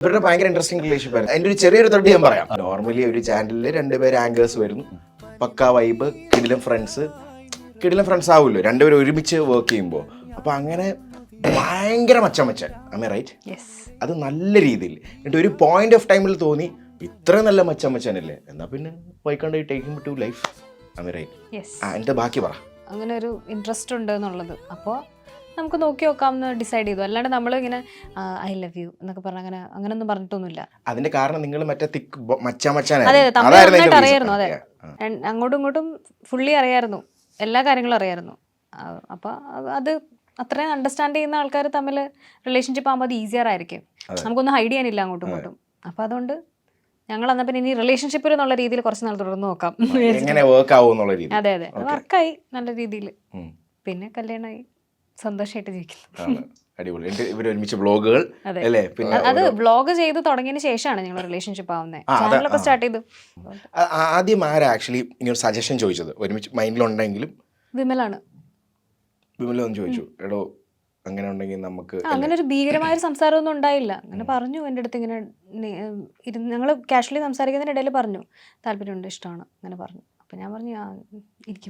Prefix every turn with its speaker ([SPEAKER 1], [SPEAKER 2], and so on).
[SPEAKER 1] ഇവരുടെ ഭയങ്കര interesting relationship ആയിരുന്നു. അതിന്റെ ഒരു ചെറിയൊരു തൊട്ട് ഞാൻ പറയാം. നോർമലി ഒരു ചാനലിൽ രണ്ടുപേര് ആങ്കേഴ്സ് വരുന്നു, പക്കാ വൈബ്, കിടിലം ഫ്രണ്ട്സ് ആവുമല്ലോ രണ്ടുപേരും ഒരുമിച്ച് വർക്ക് ചെയ്യുമ്പോൾ. അപ്പൊ അങ്ങനെ ഭയങ്കര മച്ചൻ റൈറ്റ്, അത് നല്ല രീതിയിൽ. എന്നിട്ട് ഒരു പോയിന്റ് ഓഫ് ടൈമിൽ തോന്നി ഇത്ര നല്ല മച്ചനല്ലേ, എന്നാ പിന്നെ why can't I take him to life, right. എന്നിട്ട് ബാക്കി പറ.
[SPEAKER 2] അങ്ങനെ ഒരു ഇൻട്രസ്റ്റ് ഉണ്ട് എന്നുള്ളത് അപ്പോൾ നമുക്ക് നോക്കി നോക്കാം എന്ന് ഡിസൈഡ് ചെയ്തു. അല്ലാണ്ട് നമ്മൾ ഇങ്ങനെ ഐ ലവ് യു എന്നൊക്കെ പറഞ്ഞ അങ്ങനെയൊന്നും പറഞ്ഞിട്ടൊന്നുമില്ല.
[SPEAKER 1] അതിന്റെ കാരണം നിങ്ങൾ മറ്റേ
[SPEAKER 2] അതെ, തമ്മിൽ നന്നായിട്ട് അറിയായിരുന്നു. അതെ, അങ്ങോട്ടും ഇങ്ങോട്ടും ഫുള്ളി അറിയായിരുന്നു, എല്ലാ കാര്യങ്ങളും അറിയായിരുന്നു. അപ്പോൾ അത് അത്രയും അണ്ടർസ്റ്റാൻഡ് ചെയ്യുന്ന ആൾക്കാർ തമ്മിൽ റിലേഷൻഷിപ്പ് ആകുമ്പോൾ അത് ഈസിയർ ആയിരിക്കും. നമുക്കൊന്നും ഹൈഡ് ചെയ്യാനില്ല അങ്ങോട്ടും ഇങ്ങോട്ടും. അപ്പോൾ അതുകൊണ്ട് ഞങ്ങൾ എന്നാൽ പിന്നെ ഇനി റിലേഷൻഷിപ്പിൽ എന്നുള്ള രീതിയിൽ കുറച്ച് നാൾ തുടർന്ന് നോക്കാം. അതെ അതെ, വർക്കായി നല്ല രീതിയിൽ. പിന്നെ കല്യാണമായി സന്തോഷമായിട്ട് ജീവിക്കുന്നു. അത് വ്ളോഗ് ചെയ്ത് തുടങ്ങിയതിന് ശേഷമാണ് ഞങ്ങൾ റിലേഷൻഷിപ്പ് ആവുന്നത്. ചാനലൊക്കെ സ്റ്റാർട്ട് ചെയ്തു.
[SPEAKER 1] ആദ്യം ആരാ ആക്ച്വലി ഇങ്ങനെ സജഷൻ ചോദിച്ചത് ഒരുമിച്ച് മൈൻഡിലുണ്ടെങ്കിലും?
[SPEAKER 2] വിമലാണ്.
[SPEAKER 1] വിമലൊന്നും ചോദിച്ചു, എടോ അങ്ങനെ ഉണ്ടെങ്കിൽ നമുക്ക്?
[SPEAKER 2] അങ്ങനെ ഒരു ഭീകരമായ ഒരു സംസാരമൊന്നും ഉണ്ടായില്ല. അങ്ങനെ പറഞ്ഞു എൻ്റെ അടുത്ത്, ഇങ്ങനെ ഞങ്ങൾ കാഷ്വലി സംസാരിക്കുന്നതിനിടയിൽ പറഞ്ഞു താല്പര്യമുണ്ട്, ഇഷ്ടമാണ്, അങ്ങനെ പറഞ്ഞു. അപ്പം ഞാൻ പറഞ്ഞു ഇരിക്കും.